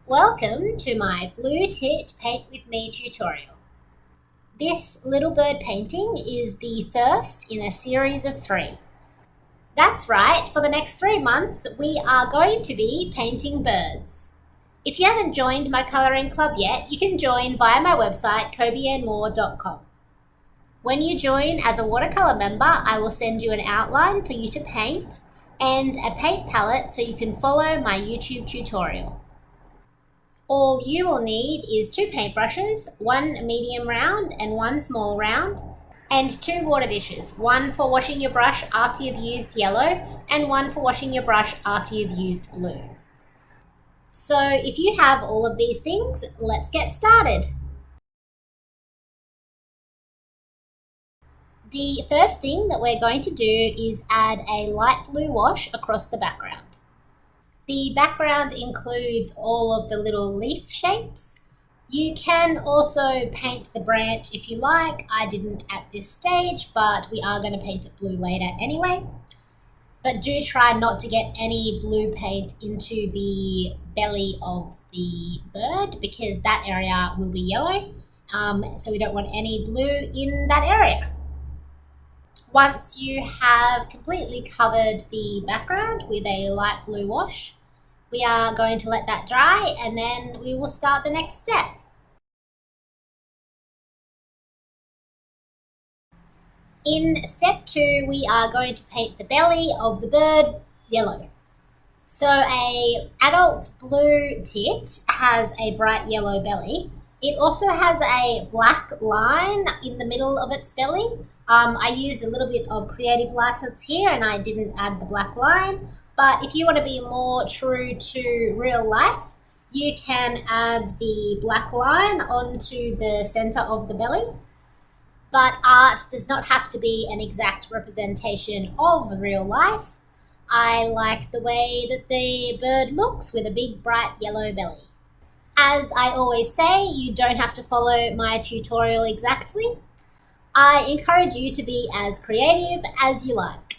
Welcome to my Blue Tit Paint With Me tutorial. This little bird painting is the first in a series of 3. That's right, for the next 3 months we are going to be painting birds. If you haven't joined my colouring club yet, you can join via my website kobeandmore.com. When you join as a watercolour member, I will send you an outline for you to paint and a paint palette so you can follow my YouTube tutorial. All you will need is 2 paintbrushes, 1 medium round and 1 small round, and 2 water dishes, 1 for washing your brush after you've used yellow and 1 for washing your brush after you've used blue. So if you have all of these things, let's get started. The first thing that we're going to do is add a light blue wash across the background. The background includes all of the little leaf shapes. You can also paint the branch if you like. I didn't at this stage, but we are going to paint it blue later anyway. But do try not to get any blue paint into the belly of the bird because that area will be yellow, so we don't want any blue in that area. Once you have completely covered the background with a light blue wash, we are going to let that dry and then we will start the next step. In step 2, we are going to paint the belly of the bird yellow. So an adult blue tit has a bright yellow belly. It also has a black line in the middle of its belly. I used a little bit of creative license here and I didn't add the black line. But if you want to be more true to real life, you can add the black line onto the center of the belly. But art does not have to be an exact representation of real life. I like the way that the bird looks with a big bright yellow belly. As I always say, you don't have to follow my tutorial exactly. I encourage you to be as creative as you like.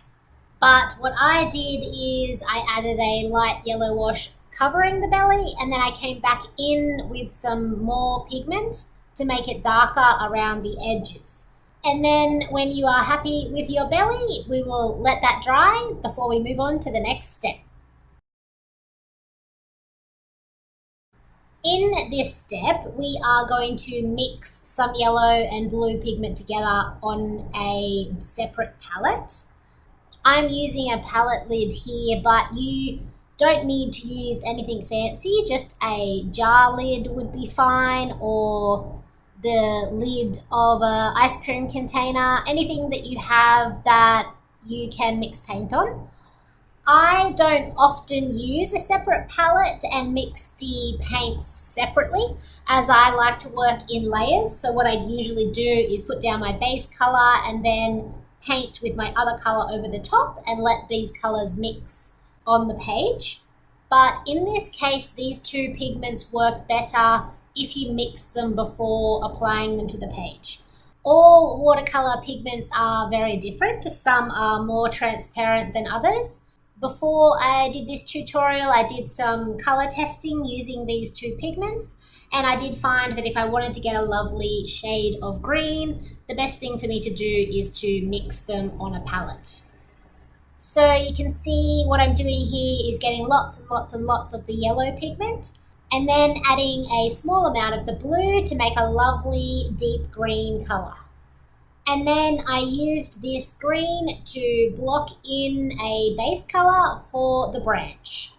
But what I did is I added a light yellow wash covering the belly and then I came back in with some more pigment to make it darker around the edges. And then when you are happy with your belly, we will let that dry before we move on to the next step. In this step, we are going to mix some yellow and blue pigment together on a separate palette. I'm using a palette lid here, but you don't need to use anything fancy. Just a jar lid would be fine, or the lid of an ice cream container, anything that you have that you can mix paint on. I don't often use a separate palette and mix the paints separately, as I like to work in layers. So what I usually do is put down my base color and then paint with my other color over the top and let these colors mix on the page. But in this case, these 2 pigments work better if you mix them before applying them to the page. All watercolor pigments are very different. Some are more transparent than others. Before I did this tutorial, I did some color testing using these 2 pigments, and I did find that if I wanted to get a lovely shade of green, the best thing for me to do is to mix them on a palette. So you can see what I'm doing here is getting lots and lots and lots of the yellow pigment, and then adding a small amount of the blue to make a lovely deep green color. And then I used this green to block in a base color for the branch.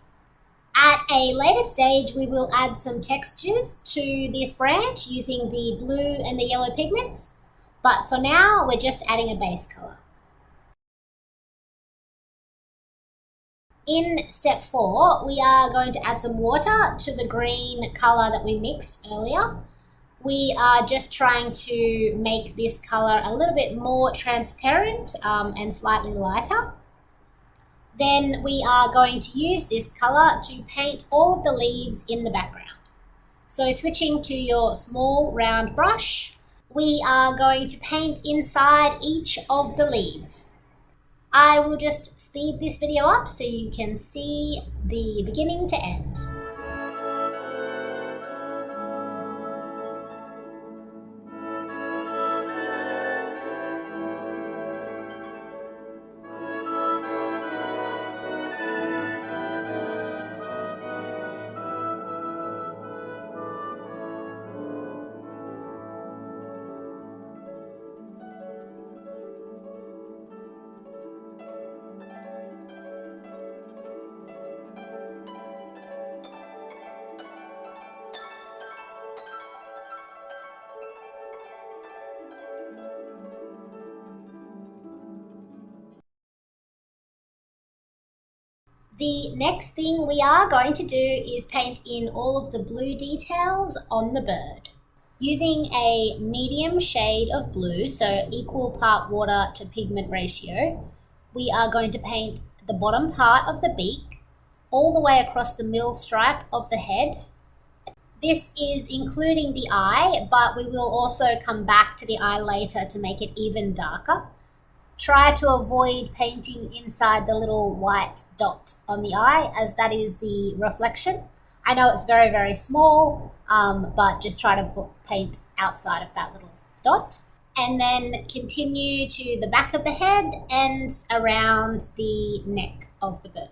At a later stage, we will add some textures to this branch using the blue and the yellow pigment. But for now, we're just adding a base color. In step 4, we are going to add some water to the green color that we mixed earlier. We are just trying to make this color a little bit more transparent and slightly lighter. Then we are going to use this color to paint all of the leaves in the background. So switching to your small round brush, we are going to paint inside each of the leaves. I will just speed this video up so you can see the beginning to end. The next thing we are going to do is paint in all of the blue details on the bird. Using a medium shade of blue, so equal part water to pigment ratio, we are going to paint the bottom part of the beak all the way across the middle stripe of the head. This is including the eye, but we will also come back to the eye later to make it even darker. Try to avoid painting inside the little white dot on the eye, as that is the reflection. I know it's very, very small, but just try to paint outside of that little dot. And then continue to the back of the head and around the neck of the bird.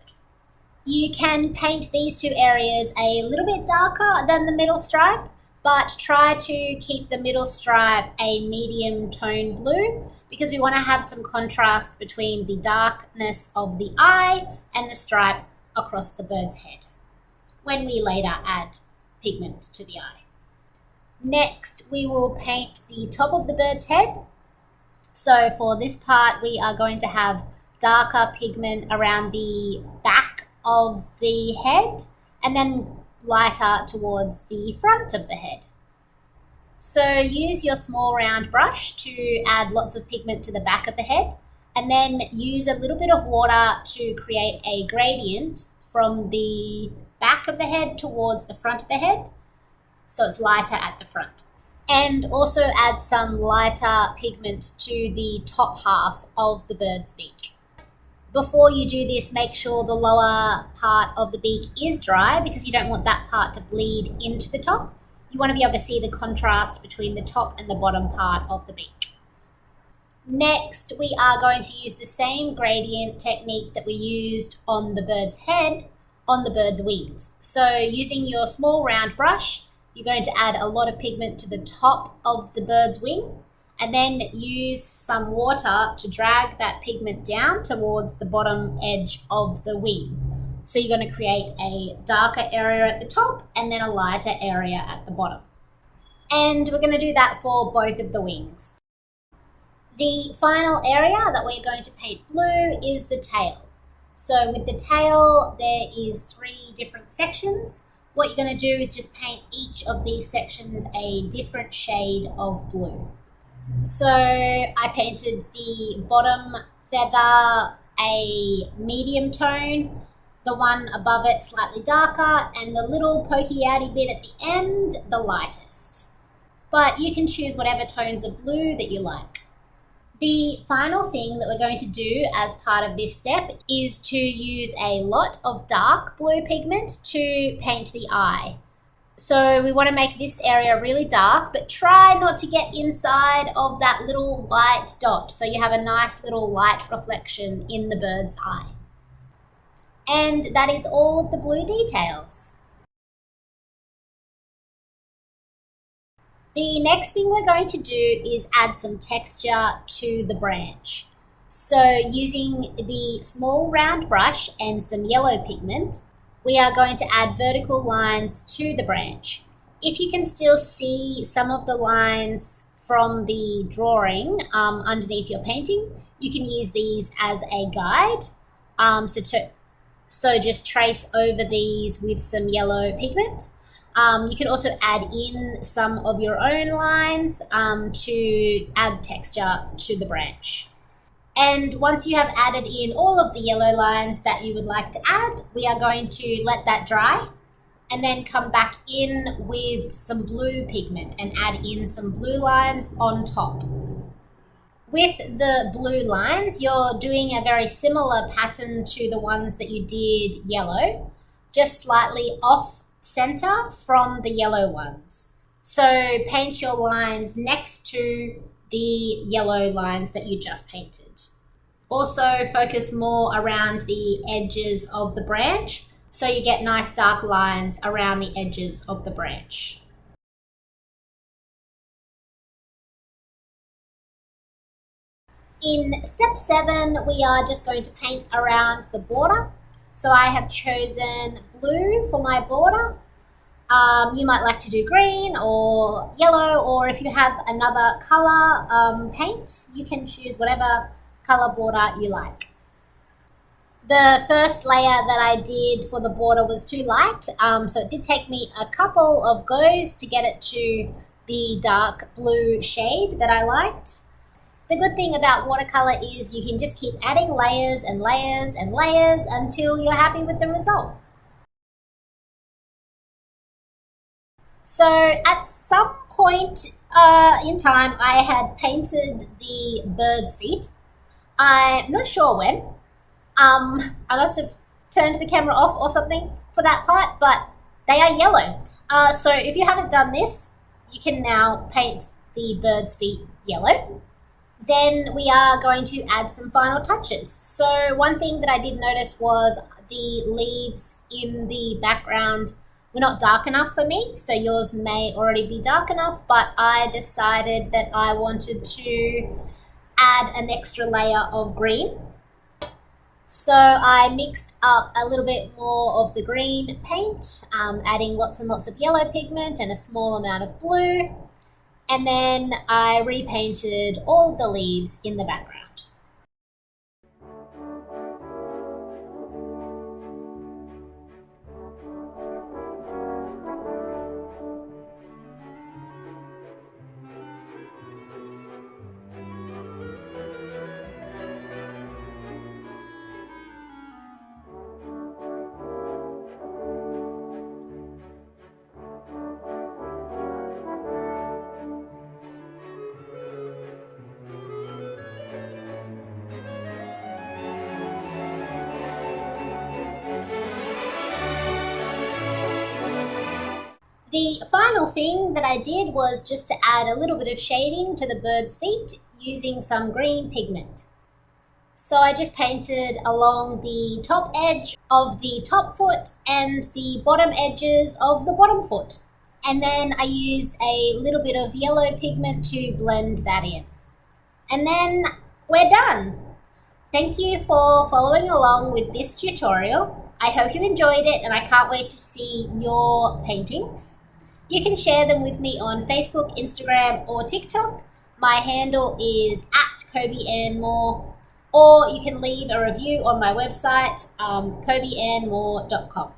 You can paint these two areas a little bit darker than the middle stripe, but try to keep the middle stripe a medium tone blue, because we want to have some contrast between the darkness of the eye and the stripe across the bird's head when we later add pigment to the eye. Next, we will paint the top of the bird's head. So for this part, we are going to have darker pigment around the back of the head and then lighter towards the front of the head. So use your small round brush to add lots of pigment to the back of the head, and then use a little bit of water to create a gradient from the back of the head towards the front of the head, so it's lighter at the front. And also add some lighter pigment to the top half of the bird's beak. Before you do this, make sure the lower part of the beak is dry, because you don't want that part to bleed into the top. You want to be able to see the contrast between the top and the bottom part of the beak. Next, we are going to use the same gradient technique that we used on the bird's head on the bird's wings. So using your small round brush, you're going to add a lot of pigment to the top of the bird's wing, and then use some water to drag that pigment down towards the bottom edge of the wing. So you're going to create a darker area at the top and then a lighter area at the bottom. And we're going to do that for both of the wings. The final area that we're going to paint blue is the tail. So with the tail, there is 3 different sections. What you're going to do is just paint each of these sections a different shade of blue. So I painted the bottom feather a medium tone, the one above it slightly darker, and the little pokey outy bit at the end the lightest. But you can choose whatever tones of blue that you like. The final thing that we're going to do as part of this step is to use a lot of dark blue pigment to paint the eye. So we want to make this area really dark, but try not to get inside of that little white dot, so you have a nice little light reflection in the bird's eye. And that is all of the blue details. The next thing we're going to do is add some texture to the branch. So using the small round brush and some yellow pigment, we are going to add vertical lines to the branch. If you can still see some of the lines from the drawing underneath your painting, you can use these as a guide. So just trace over these with some yellow pigment. You can also add in some of your own lines to add texture to the branch. And once you have added in all of the yellow lines that you would like to add, we are going to let that dry and then come back in with some blue pigment and add in some blue lines on top. With the blue lines, you're doing a very similar pattern to the ones that you did yellow, just slightly off center from the yellow ones. So paint your lines next to the yellow lines that you just painted. Also focus more around the edges of the branch, so you get nice dark lines around the edges of the branch. In step 7, we are just going to paint around the border. So I have chosen blue for my border. You might like to do green or yellow, or if you have another color paint, you can choose whatever color border you like. The first layer that I did for the border was too light, so it did take me a couple of goes to get it to the dark blue shade that I liked. The good thing about watercolor is you can just keep adding layers and layers and layers until you're happy with the result. So at some point in time, I had painted the bird's feet. I'm not sure when. I must have turned the camera off or something for that part, but they are yellow. So if you haven't done this, you can now paint the bird's feet yellow. Then we are going to add some final touches. So one thing that I did notice was the leaves in the background were not dark enough for me. So yours may already be dark enough, but I decided that I wanted to add an extra layer of green. So I mixed up a little bit more of the green paint, adding lots and lots of yellow pigment and a small amount of blue. And then I repainted all the leaves in the background. The final thing that I did was just to add a little bit of shading to the bird's feet using some green pigment. So I just painted along the top edge of the top foot and the bottom edges of the bottom foot. And then I used a little bit of yellow pigment to blend that in. And then we're done. Thank you for following along with this tutorial. I hope you enjoyed it and I can't wait to see your paintings. You can share them with me on Facebook, Instagram, or TikTok. My handle is @KobeAnnMoore, or you can leave a review on my website, kobeannmoore.com.